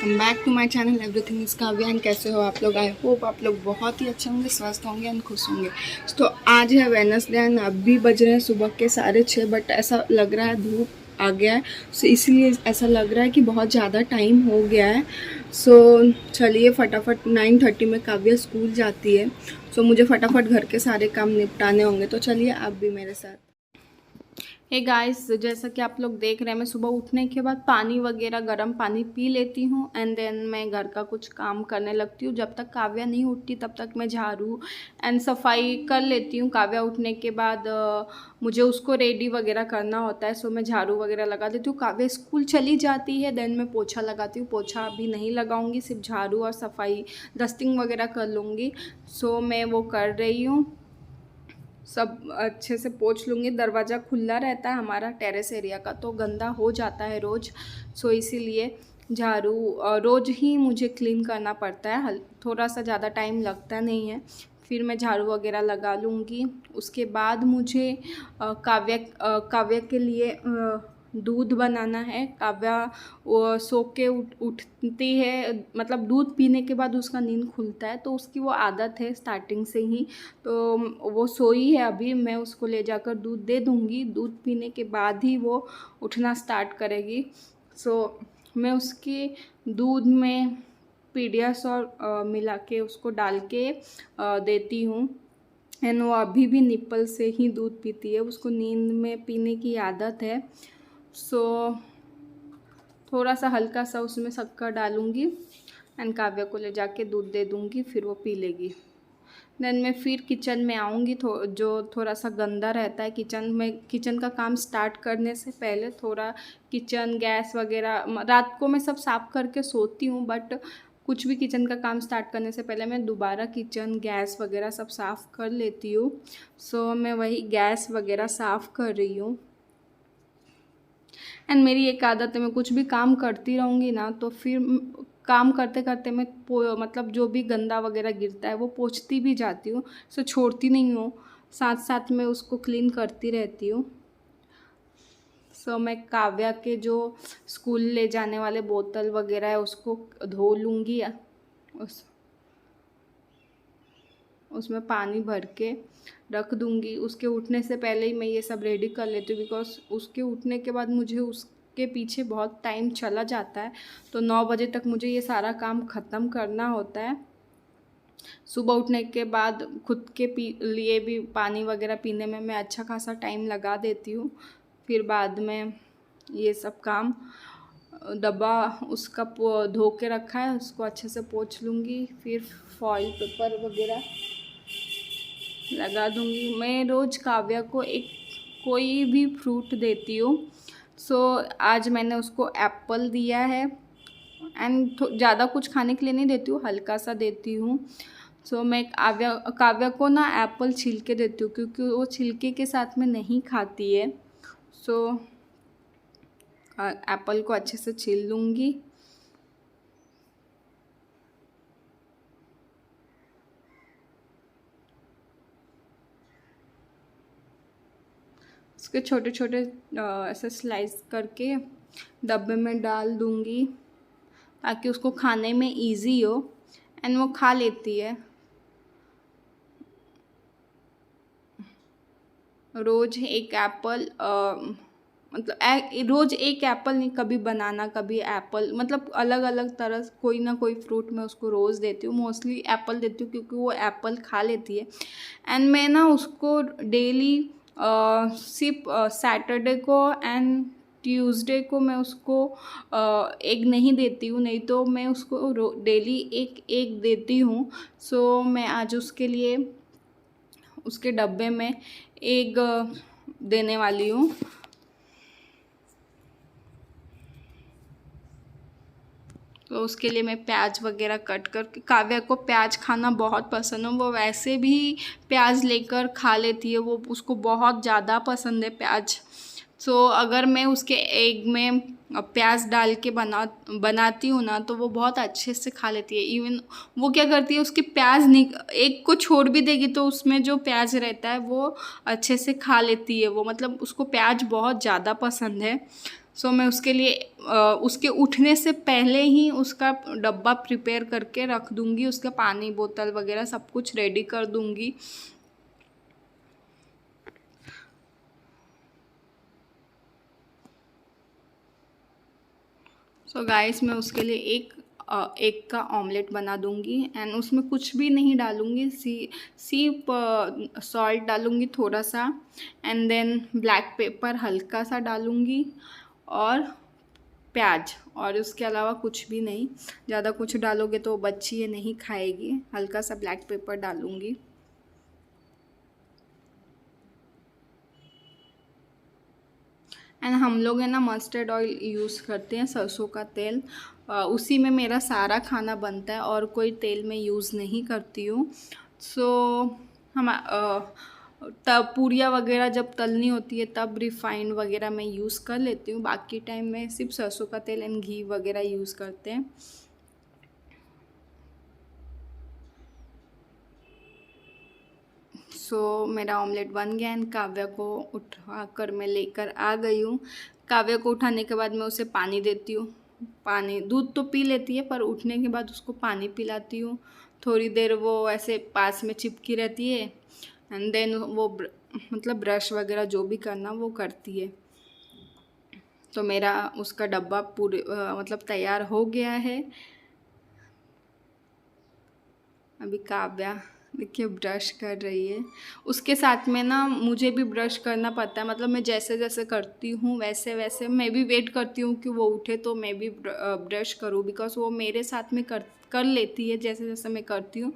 Welcome back to my channel everything is Kavya. And कैसे हो आप लोग? आई होप आप लोग बहुत ही अच्छे होंगे, स्वस्थ होंगे एंड खुश होंगे। तो आज है वेडनेसडे एंड अभी बज रहे हैं सुबह के 6:30, बट ऐसा लग रहा है धूप आ गया है, सो इसलिए ऐसा लग रहा है कि बहुत ज़्यादा टाइम हो गया है। सो चलिए फटाफट 9:30 में काव्या स्कूल जाती है, सो मुझे फटाफट घर के सारे काम निपटाने होंगे। तो चलिए आप भी मेरे साथ। हे गाइस, जैसा कि आप लोग देख रहे हैं, मैं सुबह उठने के बाद पानी वगैरह गर्म पानी पी लेती हूँ एंड देन मैं घर का कुछ काम करने लगती हूँ। जब तक काव्या नहीं उठती तब तक मैं झाड़ू एंड सफाई कर लेती हूँ। काव्या उठने के बाद मुझे उसको रेडी वगैरह करना होता है, सो मैं झाड़ू वगैरह लगा देती हूँ। काव्या स्कूल चली जाती है, देन मैं पोछा लगाती हूँ। पोछा अभी नहीं लगाऊंगी, सिर्फ झाड़ू और सफाई डस्टिंग वगैरह कर लूँगी। सो मैं वो कर रही हूँ, सब अच्छे से पोंछ लूँगी। दरवाज़ा खुला रहता है हमारा टेरेस एरिया का, तो गंदा हो जाता है रोज़। सो इसीलिए झाड़ू रोज़ ही मुझे क्लीन करना पड़ता है, थोड़ा सा ज़्यादा टाइम लगता नहीं है। फिर मैं झाड़ू वगैरह लगा लूँगी। उसके बाद मुझे काव्या के लिए दूध बनाना है। काव्या वो सो के उठती है, मतलब दूध पीने के बाद उसका नींद खुलता है, तो उसकी वो आदत है स्टार्टिंग से ही। तो वो सोई है अभी, मैं उसको ले जाकर दूध दे दूँगी। दूध पीने के बाद ही वो उठना स्टार्ट करेगी। सो मैं उसके दूध में पीडियाश्योर मिला के उसको डाल के देती हूँ। एंड वो अभी भी निप्पल से ही दूध पीती है, उसको नींद में पीने की आदत है। सो थोड़ा सा हल्का सा उसमें शक्कर डालूँगी एंड काव्या को ले जाके दूध दे दूँगी, फिर वो पी लेगी। देन मैं फिर किचन में आऊँगी, जो थोड़ा सा गंदा रहता है किचन में। किचन का काम स्टार्ट करने से पहले थोड़ा किचन गैस वगैरह रात को मैं सब साफ़ करके सोती हूँ, बट कुछ भी किचन का काम स्टार्ट करने से पहले मैं दोबारा किचन गैस वगैरह सब साफ़ कर लेती हूँ। सो मैं वही गैस वगैरह साफ़ कर रही हूँ। एंड मेरी एक आदत है, मैं कुछ भी काम करती रहूँगी ना, तो फिर काम करते करते मैं मतलब जो भी गंदा वगैरह गिरता है वो पोंछती भी जाती हूँ। सो छोड़ती नहीं हूँ, साथ साथ में उसको क्लीन करती रहती हूँ। सो मैं काव्या के जो स्कूल ले जाने वाले बोतल वगैरह है उसको धो लूँगी। उसमें पानी भर के रख दूँगी। उसके उठने से पहले ही मैं ये सब रेडी कर लेती हूँ, बिकॉज़ उसके उठने के बाद मुझे उसके पीछे बहुत टाइम चला जाता है। तो 9 बजे तक मुझे ये सारा काम ख़त्म करना होता है। सुबह उठने के बाद खुद के लिए भी पानी वगैरह पीने में मैं अच्छा खासा टाइम लगा देती हूँ। फिर बाद में ये सब काम डब्बा उसका धो के रखा है, उसको अच्छे से पोंछ लूँगी। फिर फॉइल पेपर वगैरह लगा दूँगी। मैं रोज़ काव्या को कोई भी फ्रूट देती हूँ। सो आज मैंने उसको एप्पल दिया है एंड ज़्यादा कुछ खाने के लिए नहीं देती हूँ, हल्का सा देती हूँ। सो मैं काव्या को ना एप्पल छिलके देती हूँ, क्योंकि वो छिलके के साथ में नहीं खाती है। सो एप्पल को अच्छे से छील लूँगी। उसके छोटे छोटे ऐसे स्लाइस करके डब्बे में डाल दूँगी, ताकि उसको खाने में इजी हो एंड वो खा लेती है। रोज़ एक एप्पल मतलब रोज़ एक एप्पल नहीं, कभी बनाना कभी एप्पल, मतलब अलग अलग तरह कोई ना कोई फ्रूट मैं उसको रोज़ देती हूँ। मोस्टली एप्पल देती हूँ क्योंकि वो एप्पल खा लेती है। एंड मैं ना उसको डेली सिर्फ सैटरडे को एंड ट्यूसडे को मैं उसको एग नहीं देती हूँ, नहीं तो मैं उसको डेली एक एग देती हूँ। सो मैं आज उसके लिए उसके डब्बे में एग देने वाली हूँ। तो उसके लिए मैं प्याज वगैरह कट करके, काव्या को प्याज खाना बहुत पसंद है, वो वैसे भी प्याज लेकर खा लेती है, वो उसको बहुत ज़्यादा पसंद है प्याज। सो अगर मैं उसके एग में प्याज डाल के बनाती हूँ ना, तो वो बहुत अच्छे से खा लेती है। इवन वो क्या करती है, उसकी प्याज एग को छोड़ भी देगी तो उसमें जो प्याज रहता है वो अच्छे से खा लेती है। वो मतलब उसको प्याज बहुत ज़्यादा पसंद है। सो मैं उसके लिए उसके उठने से पहले ही उसका डब्बा प्रिपेयर करके रख दूँगी, उसका पानी बोतल वगैरह सब कुछ रेडी कर दूँगी। सो गाइस मैं उसके लिए एक का ऑमलेट बना दूंगी एंड उसमें कुछ भी नहीं डालूंगी, सिर्फ सॉल्ट डालूंगी थोड़ा सा एंड देन ब्लैक पेपर हल्का सा डालूंगी और प्याज, और उसके अलावा कुछ भी नहीं। ज़्यादा कुछ डालोगे तो बच्ची ये नहीं खाएगी। हल्का सा ब्लैक पेपर डालूंगी। एंड हम लोग है ना मस्टर्ड ऑयल यूज़ करते हैं, सरसों का तेल। उसी में मेरा सारा खाना बनता है और कोई तेल मैं यूज़ नहीं करती हूँ। सो हम तब पूरियाँ वगैरह जब तलनी होती है तब रिफ़ाइंड वगैरह मैं यूज़ कर लेती हूँ। बाकी टाइम में सिर्फ सरसों का तेल एंड घी वगैरह यूज़ करते हैं। सो मेरा ऑमलेट बन गया एंड काव्या को उठा कर मैं लेकर आ गई हूँ। काव्या को उठाने के बाद मैं उसे पानी देती हूँ। पानी, दूध तो पी लेती है पर उठने के बाद उसको पानी पिलाती हूँ। थोड़ी देर वो ऐसे पास में चिपकी रहती है एंड देन वो मतलब ब्रश वगैरह जो भी करना वो करती है। तो मेरा उसका डब्बा पूरे मतलब तैयार हो गया है। अभी काव्या देखिए ब्रश कर रही है। उसके साथ में ना मुझे भी ब्रश करना पड़ता है, मतलब मैं जैसे जैसे करती हूँ वैसे वैसे मैं भी वेट करती हूँ कि वो उठे तो मैं भी ब्रश करूँ, बिकॉज वो मेरे साथ में कर लेती है जैसे जैसे मैं करती हूँ।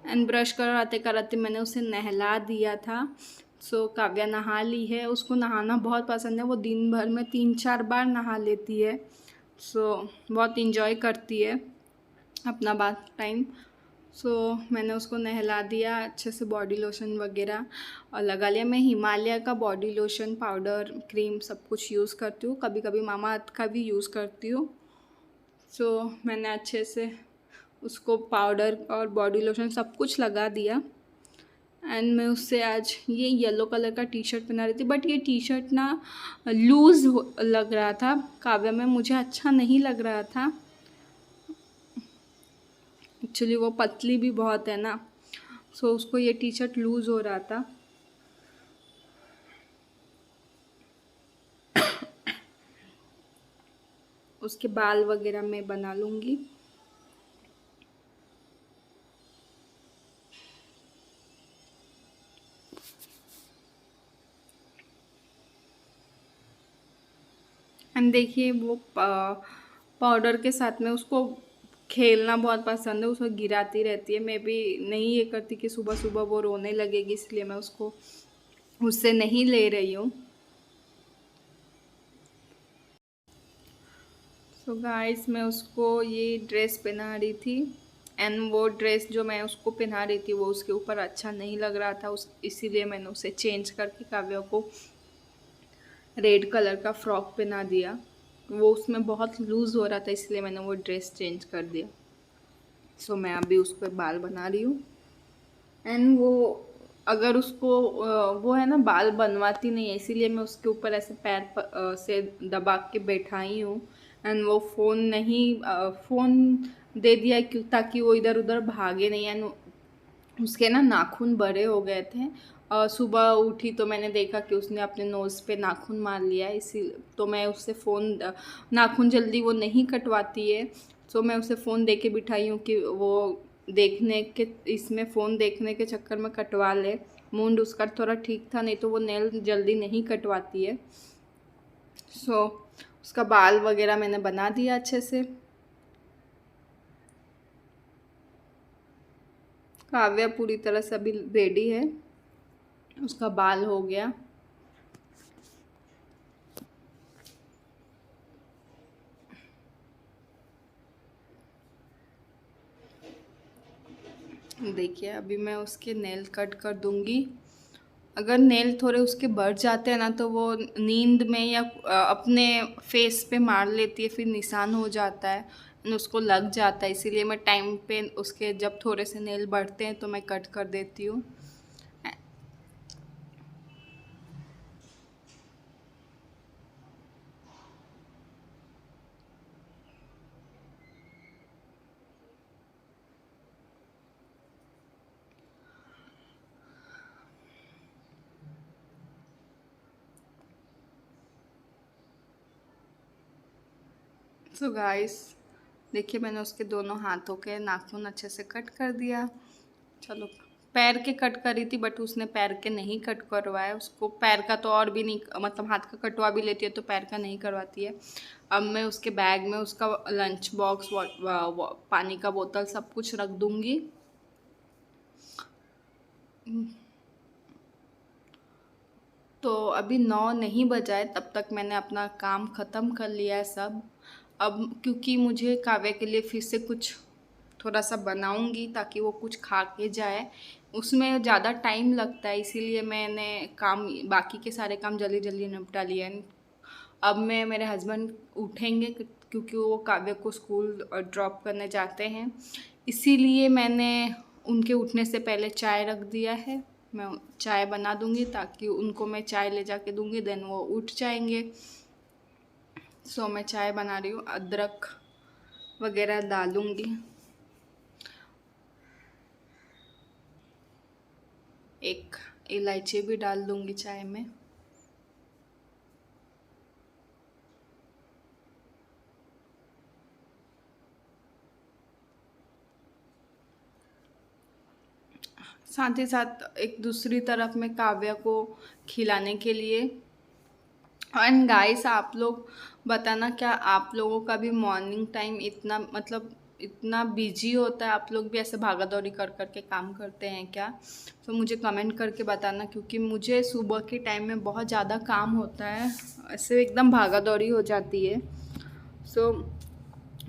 एंड ब्रश कराते कराते मैंने उसे नहला दिया था। सो काव्या नहा ली है। उसको नहाना बहुत पसंद है, वो दिन भर में 3-4 बार नहा लेती है। सो बहुत इन्जॉय करती है अपना बाथ टाइम। सो मैंने उसको नहला दिया, अच्छे से बॉडी लोशन वगैरह और लगा लिया। मैं हिमालय का बॉडी लोशन, पाउडर, क्रीम सब कुछ यूज़ करती हूँ, कभी कभी मामाअर्थ का भी यूज़ करती हूँ। सो मैंने अच्छे से उसको पाउडर और बॉडी लोशन सब कुछ लगा दिया एंड मैं उससे आज ये येलो कलर का टी शर्ट पहना रही थी, बट ये टी शर्ट ना लूज़ लग रहा था काव्या में, मुझे अच्छा नहीं लग रहा था। एक्चुअली वो पतली भी बहुत है ना, सो उसको ये टी शर्ट लूज़ हो रहा था। उसके बाल वगैरह मैं बना लूँगी। एंड देखिए वो पाउडर के साथ में उसको खेलना बहुत पसंद है, उसको गिराती रहती है। मैं भी नहीं ये करती कि सुबह सुबह वो रोने लगेगी, इसलिए मैं उसको उससे नहीं ले रही हूँ। सो गाइस मैं उसको ये ड्रेस पहना रही थी एंड वो ड्रेस जो मैं उसको पहना रही थी वो उसके ऊपर अच्छा नहीं लग रहा था, इसीलिए मैंने उसे चेंज करके काव्या को रेड कलर का फ्रॉक पहना दिया। वो उसमें बहुत लूज़ हो रहा था, इसलिए मैंने वो ड्रेस चेंज कर दिया। सो मैं अभी उस पर बाल बना रही हूँ एंड वो अगर उसको वो है ना बाल बनवाती नहीं है, इसीलिए मैं उसके ऊपर ऐसे पैर से दबा के बैठाई हूँ एंड वो फ़ोन नहीं फ़ोन दे दिया क्यों, ताकि वो इधर उधर भागे नहीं। एंड उसके ना नाखून बड़े हो गए थे और सुबह उठी तो मैंने देखा कि उसने अपने नोज़ पे नाखून मार लिया है, इसी तो मैं उससे फ़ोन नाखून जल्दी वो नहीं कटवाती है। सो मैं उसे फ़ोन दे के बिठाई हूँ कि वो देखने के इसमें फ़ोन देखने के चक्कर में कटवा ले। मूड उसका थोड़ा ठीक था, नहीं तो वो नेल जल्दी नहीं कटवाती है। सो उसका बाल वगैरह मैंने बना दिया अच्छे से। काव्या पूरी तरह से अभी रेडी है, उसका बाल हो गया। देखिए अभी मैं उसके नेल कट कर दूंगी। अगर नेल थोड़े उसके बढ़ जाते हैं ना तो वो नींद में या अपने फेस पे मार लेती है, फिर निशान हो जाता है, उसको लग जाता है। इसीलिए मैं टाइम पे उसके जब थोड़े से नेल बढ़ते हैं तो मैं कट कर देती हूँ। सो गाइस, देखिए मैंने उसके दोनों हाथों के नाखून अच्छे से कट कर दिया। चलो, पैर के कट करी थी बट उसने पैर के नहीं कट करवाया। उसको पैर का तो और भी नहीं, मतलब हाथ का कटवा भी लेती है तो पैर का नहीं करवाती है। अब मैं उसके बैग में उसका लंच बॉक्स, पानी का बोतल सब कुछ रख दूंगी। तो अभी 9 नहीं बजा है, तब तक मैंने अपना काम ख़त्म कर लिया है सब। अब क्योंकि मुझे काव्या के लिए फिर से कुछ थोड़ा सा बनाऊंगी ताकि वो कुछ खा के जाए। उसमें ज़्यादा टाइम लगता है, इसीलिए मैंने काम, बाकी के सारे काम जल्दी जल्दी निपटा लिए हैं। अब मैं, मेरे हस्बैंड उठेंगे क्योंकि वो काव्या को स्कूल ड्रॉप करने जाते हैं, इसीलिए मैंने उनके उठने से पहले चाय रख दिया है। मैं चाय बना दूंगी ताकि उनको मैं चाय ले जाके दूंगी, देन वो उठ जाएंगे। सो मैं चाय बना रही हूँ, अदरक वगैरह डालूंगी, एक इलायची भी डाल दूंगी चाय में। साथ ही साथ एक दूसरी तरफ मैं काव्या को खिलाने के लिए। एंड गाइस, आप लोग बताना, क्या आप लोगों का भी मॉर्निंग टाइम इतना, मतलब इतना बिजी होता है? आप लोग भी ऐसे भागा दौड़ी कर कर के काम करते हैं क्या? तो मुझे कमेंट करके बताना, क्योंकि मुझे सुबह के टाइम में बहुत ज़्यादा काम होता है, ऐसे एकदम भागा दौड़ी हो जाती है। सो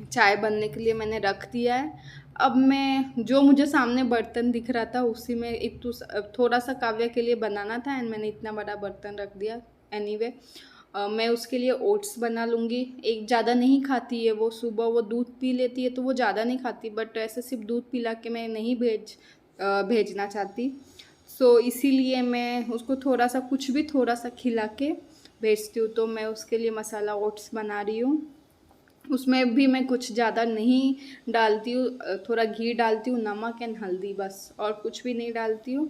चाय बनने के लिए मैंने रख दिया है। अब मैं, जो मुझे सामने बर्तन दिख रहा था उसी में एक तो थोड़ा सा काव्या के लिए बनाना था, एंड मैंने इतना बड़ा बर्तन रख दिया। एनीवे, मैं उसके लिए ओट्स बना लूँगी। एक ज़्यादा नहीं खाती है वो, सुबह वो दूध पी लेती है तो वो ज़्यादा नहीं खाती, बट ऐसे सिर्फ दूध पिला के मैं नहीं भेजना चाहती। सो इसीलिए मैं उसको थोड़ा सा, कुछ भी थोड़ा सा खिला के भेजती हूँ। तो मैं उसके लिए मसाला ओट्स बना रही हूँ। उसमें भी मैं कुछ ज़्यादा नहीं डालती हूँ, थोड़ा घी डालती हूँ, नमक एंड हल्दी, बस, और कुछ भी नहीं डालती हूँ।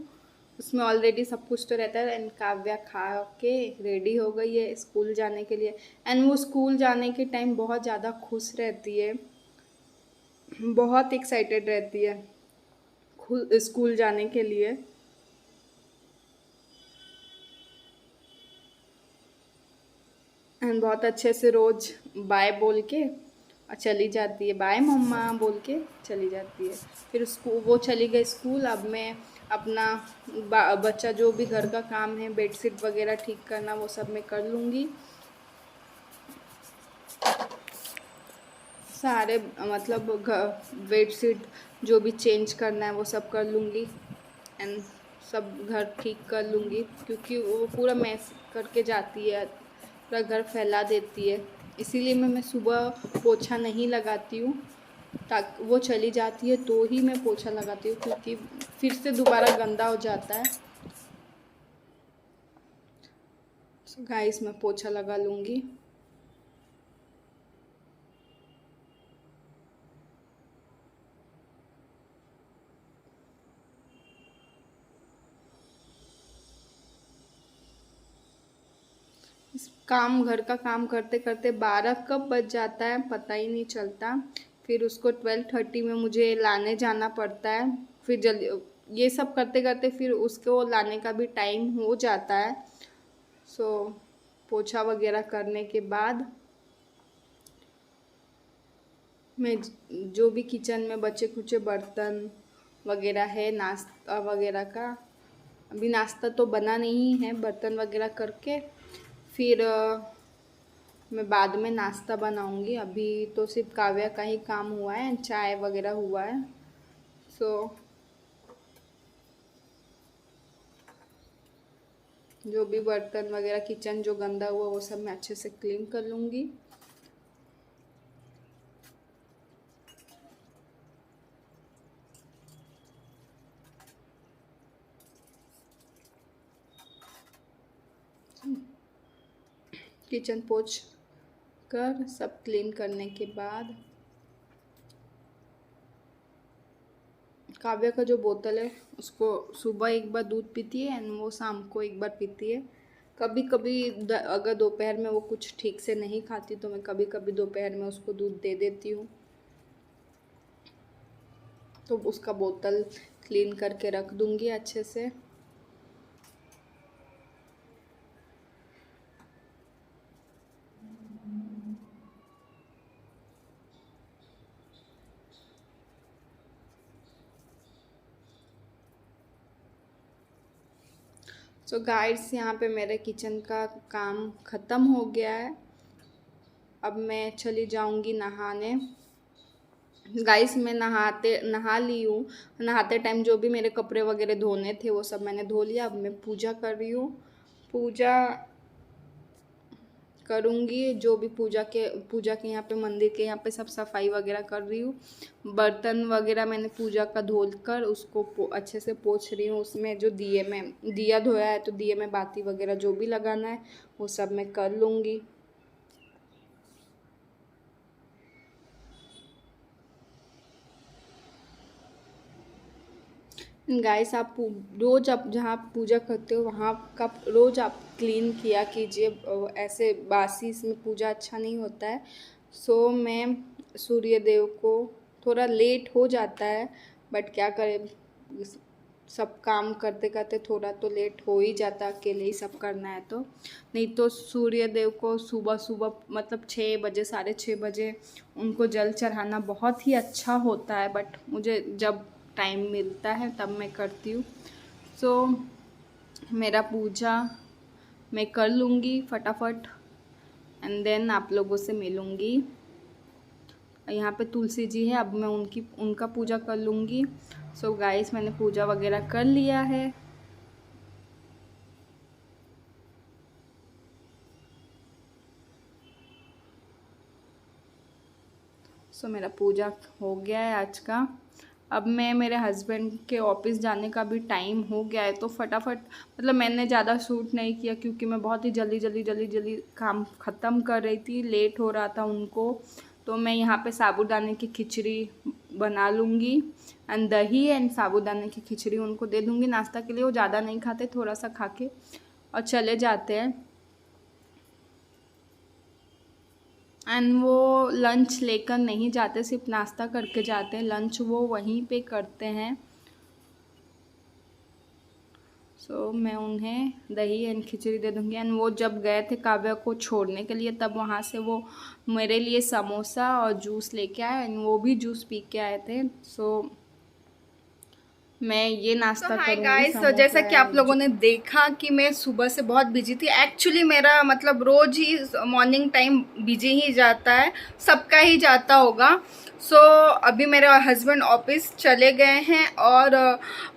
उसमें ऑलरेडी सब कुछ तो रहता है। एंड काव्या खा के रेडी हो गई है स्कूल जाने के लिए। एंड वो स्कूल जाने के टाइम बहुत ज़्यादा खुश रहती है, बहुत एक्साइटेड रहती है स्कूल जाने के लिए। एंड बहुत अच्छे से रोज बाय बोल के चली जाती है, बाय मम्मा बोल के चली जाती है। फिर उसको, वो चली गई स्कूल। अब मैं अपना बच्चा जो भी घर का काम है, बेडशीट वगैरह ठीक करना, वो सब मैं कर लूँगी सारे, मतलब बेडशीट जो भी चेंज करना है वो सब कर लूँगी। एंड सब घर ठीक कर लूँगी, क्योंकि वो पूरा मैस करके जाती है, पूरा घर फैला देती है। इसीलिए मैं सुबह पोछा नहीं लगाती हूँ, ताकि वो चली जाती है तो ही मैं पोछा लगाती हूँ, क्योंकि फिर से दोबारा गंदा हो जाता है। सो गाइस, मैं पोछा लगा लूँगी। इस काम, घर का काम करते करते 12 कब बज जाता है पता ही नहीं चलता। फिर उसको 12:30 में मुझे लाने जाना पड़ता है। फिर जल्दी, ये सब करते करते फिर उसको लाने का भी टाइम हो जाता है। सो पोछा वगैरह करने के बाद मैं जो भी किचन में बचे कुचे बर्तन वगैरह है, नाश्ता वगैरह का, अभी नाश्ता तो बना नहीं है, बर्तन वगैरह करके फिर मैं बाद में नाश्ता बनाऊंगी। अभी तो सिर्फ काव्या का ही काम हुआ है, चाय वगैरह हुआ है। सो जो भी बर्तन वगैरह, किचन जो गंदा हुआ वो सब मैं अच्छे से क्लीन कर लूँगी। किचन पोंछ कर सब क्लीन करने के बाद, काव्या का जो बोतल है उसको सुबह एक बार दूध पीती है एंड वो शाम को एक बार पीती है। कभी कभी अगर दोपहर में वो कुछ ठीक से नहीं खाती तो मैं कभी कभी दोपहर में उसको दूध दे देती हूँ। तो उसका बोतल क्लीन करके रख दूँगी अच्छे से। सो गाइड्स, यहाँ पे मेरे किचन का काम ख़त्म हो गया है। अब मैं चली जाऊँगी नहाने। गाइस, मैं नहा ली हूँ। नहाते टाइम जो भी मेरे कपड़े वगैरह धोने थे वो सब मैंने धो लिया। अब मैं पूजा कर रही हूँ। पूजा करूँगी, जो भी पूजा के यहाँ पे मंदिर के यहाँ पे सब सफाई वगैरह कर रही हूँ। बर्तन वगैरह मैंने पूजा का धो कर उसको अच्छे से पोंछ रही हूँ। उसमें जो दिया धोया है तो दिए में बाती वगैरह जो भी लगाना है वो सब मैं कर लूँगी। गाइस, आप रोज़ आप जहाँ पूजा करते हो वहाँ का रोज़ आप क्लीन किया कीजिए। ऐसे बासी इसमें पूजा अच्छा नहीं होता है। सो मैं सूर्य देव को थोड़ा लेट हो जाता है, बट क्या करें, सब काम करते करते थोड़ा तो लेट हो ही जाता है। अकेले ही सब करना है तो नहीं तो सूर्य देव को सुबह सुबह मतलब 6 बजे 6:30 बजे उनको जल चढ़ाना बहुत ही अच्छा होता है। बट मुझे जब टाइम मिलता है तब मैं करती हूँ। सो मेरा पूजा मैं कर लूँगी फटाफट एंड देन आप लोगों से मिलूँगी। यहाँ पे तुलसी जी है, अब मैं उनका पूजा कर लूँगी। सो गाइस, मैंने पूजा वगैरह कर लिया है। सो मेरा पूजा हो गया है आज का। अब मैं मेरे हस्बैंड के ऑफिस जाने का भी टाइम हो गया है तो फटाफट मतलब मैंने ज़्यादा शूट नहीं किया क्योंकि मैं बहुत ही जल्दी काम ख़त्म कर रही थी। लेट हो रहा था उनको। तो मैं यहाँ पे साबूदाने की खिचड़ी बना लूँगी एंड दही एंड साबूदाने की खिचड़ी उनको दे दूँगी नाश्ता के लिए। वो ज़्यादा नहीं खाते, थोड़ा सा खा के और चले जाते हैं। एंड वो लंच लेकर नहीं जाते, सिर्फ नाश्ता करके जाते हैं। लंच वो वहीं पे करते हैं। सो मैं उन्हें दही एंड खिचड़ी दे दूँगी। एंड वो जब गए थे काव्या को छोड़ने के लिए तब वहाँ से वो मेरे लिए समोसा और जूस लेके आए एंड वो भी जूस पी के आए थे। सो मैं ये नाश्ता करूँगी। हाय गाइस, तो जैसा कि आप लोगों ने देखा कि मैं सुबह से बहुत बिजी थी। एक्चुअली मेरा मतलब रोज़ ही मॉर्निंग टाइम बिजी ही जाता है, सबका ही जाता होगा। सो अभी मेरे हस्बैंड ऑफिस चले गए हैं और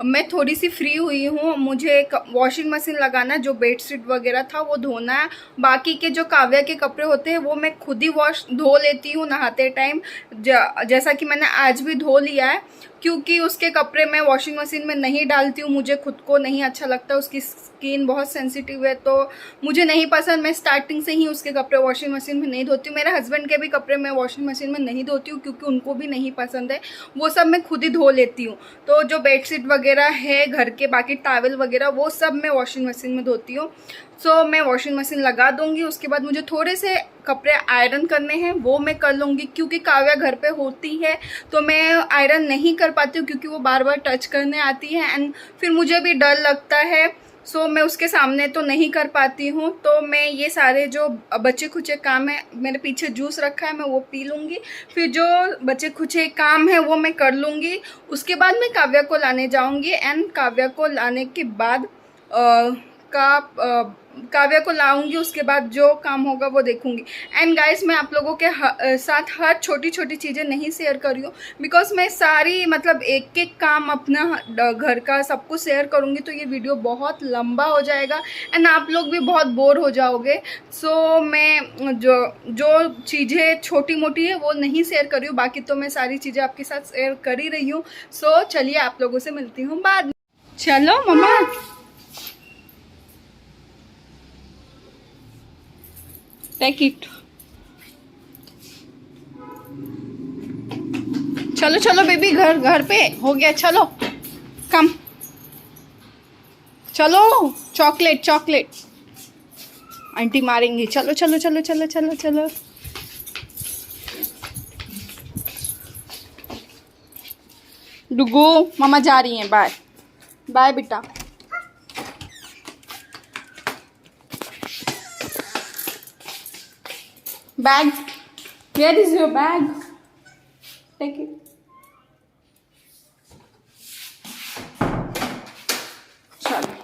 मैं थोड़ी सी फ्री हुई हूँ। मुझे एक वॉशिंग मशीन लगाना है, जो बेडशीट वगैरह था वो धोना है। बाकी के जो काव्या के कपड़े होते हैं वो मैं खुद ही धो लेती हूँ नहाते टाइम, जैसा कि मैंने आज भी धो लिया है। क्योंकि उसके कपड़े मैं वॉशिंग मशीन में नहीं डालती हूँ, मुझे खुद को नहीं अच्छा लगता। उसकी स्किन बहुत सेंसिटिव है तो मुझे नहीं पसंद। मैं स्टार्टिंग से ही उसके कपड़े वॉशिंग मशीन में नहीं धोती हूँ। मेरे हस्बैंड के भी कपड़े मैं वॉशिंग मशीन में नहीं धोती हूँ क्योंकि उनको भी नहीं पसंद है। वो सब मैं खुद ही धो लेती हूँ। तो जो बेडशीट वगैरह है घर के, बाकी टॉवल वगैरह वो सब मैं वॉशिंग मशीन में धोती हूँ। सो मैं वॉशिंग मशीन लगा दूँगी। उसके बाद मुझे थोड़े से कपड़े आयरन करने हैं, वो मैं कर लूँगी। क्योंकि काव्या घर पे होती है तो मैं आयरन नहीं कर पाती हूँ क्योंकि वो बार बार टच करने आती है एंड फिर मुझे भी डर लगता है। सो मैं उसके सामने तो नहीं कर पाती हूँ। तो मैं ये सारे जो बचे खुचे काम है, मेरे पीछे जूस रखा है, मैं वो पी लूँगी। फिर जो बचे खुचे काम है वो मैं कर लूँगी। उसके बाद मैं काव्या को लाने जाऊँगी एंड काव्या को लाने के बाद काव्या को लाऊंगी। उसके बाद जो काम होगा वो देखूंगी। एंड गाइस, मैं आप लोगों के साथ हर छोटी छोटी चीज़ें नहीं शेयर कर रही हूँ बिकॉज मैं सारी मतलब एक एक काम अपना घर का सब कुछ शेयर करूँगी तो ये वीडियो बहुत लंबा हो जाएगा एंड आप लोग भी बहुत बोर हो जाओगे। सो मैं जो चीज़ें छोटी मोटी है वो नहीं शेयर कर रही हूँ, बाकी तो मैं सारी चीज़ें आपके साथ शेयर कर ही रही हूँ। सो चलिए आप लोगों से मिलती हूँ बाद में। चलो मम्मा, टेक इट। चलो चलो बेबी, घर पे हो गया। चलो कम, चलो चॉकलेट। आंटी मारेंगी। चलो चलो चलो चलो चलो चलो। डुगू मम्मा जा रही हैं, बाय बाय बेटा। Bag, where is your bag? Take it. चलो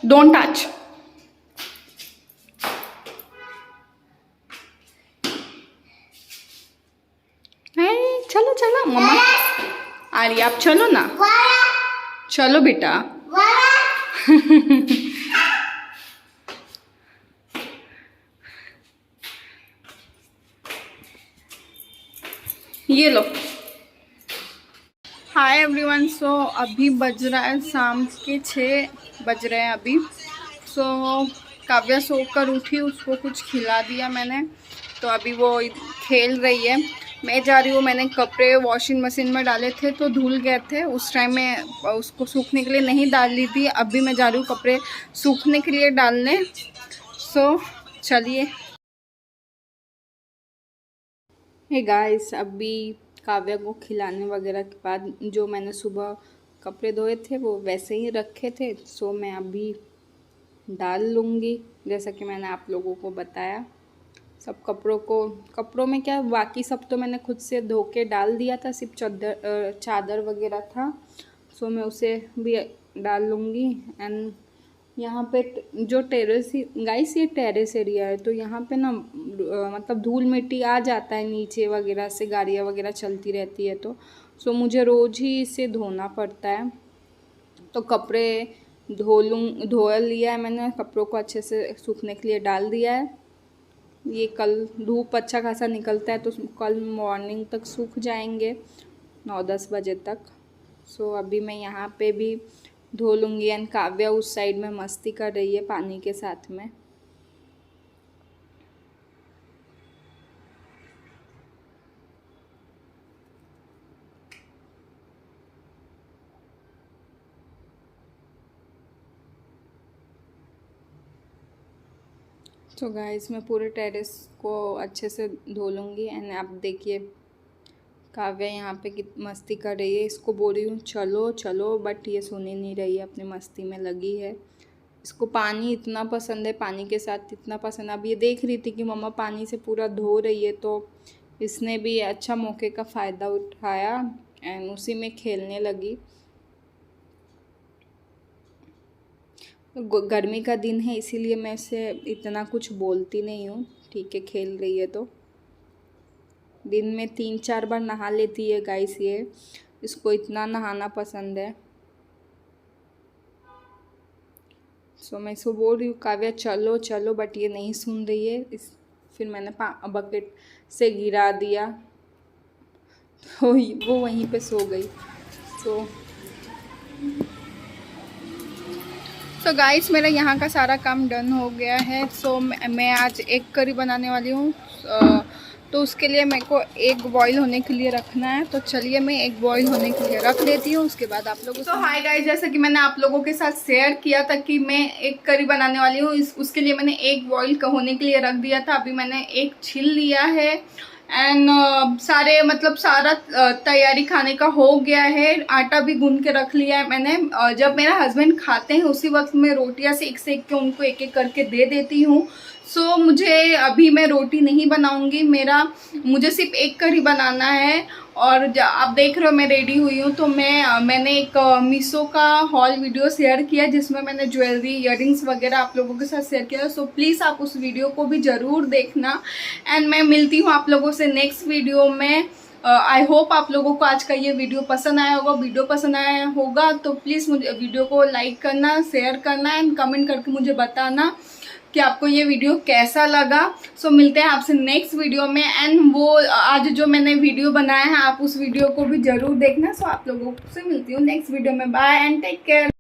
डोंट टच। चलो चलो मम्मा आ रही, आप चलो ना। चलो बेटा। ये लो। Hi everyone. सो अभी बज रहा है शाम के 6 बज रहे हैं अभी। सो काव्या सोकर उठी, उसको कुछ खिला दिया मैंने, तो अभी वो खेल रही है। मैं जा रही हूँ, मैंने कपड़े वॉशिंग मशीन में डाले थे तो धुल गए थे, उस टाइम में उसको सूखने के लिए नहीं डाल ली थी। अभी मैं जा रही हूँ कपड़े सूखने के लिए डालने। सो चलिए। हे गाइस, अभी काव्या को खिलाने वगैरह के बाद जो मैंने सुबह कपड़े धोए थे वो वैसे ही रखे थे। सो मैं अभी डाल लूँगी, जैसा कि मैंने आप लोगों को बताया। सब कपड़ों में क्या, बाकी सब तो मैंने खुद से धो के डाल दिया था, सिर्फ चादर वगैरह था। सो मैं उसे भी डाल लूँगी। एंड यहाँ पे जो टेरेस, गाइस ये टेरेस एरिया है, तो यहाँ पे ना मतलब धूल मिट्टी आ जाता है नीचे वगैरह से, गाड़ियाँ वगैरह चलती रहती है, तो सो मुझे रोज़ ही इसे धोना पड़ता है। तो कपड़े धो लिया है मैंने, कपड़ों को अच्छे से सूखने के लिए डाल दिया है। ये कल धूप अच्छा खासा निकलता है तो कल मॉर्निंग तक सूख जाएंगे 9-10 बजे तक। सो अभी मैं यहाँ पे भी धो लूँगी। एंड काव्या उस साइड में मस्ती कर रही है पानी के साथ में। तो गाइस मैं पूरे टेरेस को अच्छे से धो लूँगी। एंड आप देखिए काव्या यहाँ पे कितनी मस्ती कर रही है, इसको बोल रही हूँ चलो चलो, बट ये सुन ही नहीं रही है, अपनी मस्ती में लगी है। इसको पानी इतना पसंद है, पानी के साथ इतना पसंद। अब ये देख रही थी कि मम्मा पानी से पूरा धो रही है, तो इसने भी अच्छा मौके का फ़ायदा उठाया एंड उसी में खेलने लगी। गर्मी का दिन है इसीलिए मैं इसे इतना कुछ बोलती नहीं हूँ, ठीक है खेल रही है तो। दिन में 3-4 बार नहा लेती है गाइस ये, इसको इतना नहाना पसंद है। सो मैं इसको बोल रही हूँ काव्या चलो चलो, बट ये नहीं सुन रही है। फिर मैंने बकेट से गिरा दिया तो वो वहीं पे सो गई। तो गाइस मेरा यहाँ का सारा काम डन हो गया है। सो मैं आज एग करी बनाने वाली हूँ, तो उसके लिए मेरे को एग बॉईल होने के लिए रखना है। तो चलिए मैं एग बॉईल होने के लिए रख देती हूँ, उसके बाद आप लोगों को। हाय गाइस, जैसे कि मैंने आप लोगों के साथ शेयर किया था कि मैं एग करी बनाने वाली हूँ, उसके लिए मैंने एग बॉईल होने के लिए रख दिया था। अभी मैंने एग छील लिया है एंड सारे मतलब सारा तैयारी खाने का हो गया है। आटा भी गूंद के रख लिया है मैंने। जब मेरा हस्बैंड खाते हैं उसी वक्त मैं रोटियां सेक के उनको एक एक करके दे देती हूँ। सो मुझे अभी मैं रोटी नहीं बनाऊंगी, मुझे सिर्फ एक करी बनाना है। और आप देख रहे हो मैं रेडी हुई हूँ, तो मैंने एक मीशो का हॉल वीडियो शेयर किया जिसमें मैंने ज्वेलरी, इयररिंग्स वगैरह आप लोगों के साथ शेयर किया। सो प्लीज़ आप उस वीडियो को भी ज़रूर देखना। एंड मैं मिलती हूँ आप लोगों से नेक्स्ट वीडियो में। आई होप आप लोगों को आज का ये वीडियो पसंद आया होगा। वीडियो पसंद आया होगा तो प्लीज़ मुझे वीडियो को लाइक करना, शेयर करना एंड कमेंट करके मुझे बताना कि आपको ये वीडियो कैसा लगा। सो मिलते हैं आपसे नेक्स्ट वीडियो में। एंड वो आज जो मैंने वीडियो बनाया है आप उस वीडियो को भी ज़रूर देखना। सो आप लोगों से मिलती हूँ नेक्स्ट वीडियो में। Bye and take care.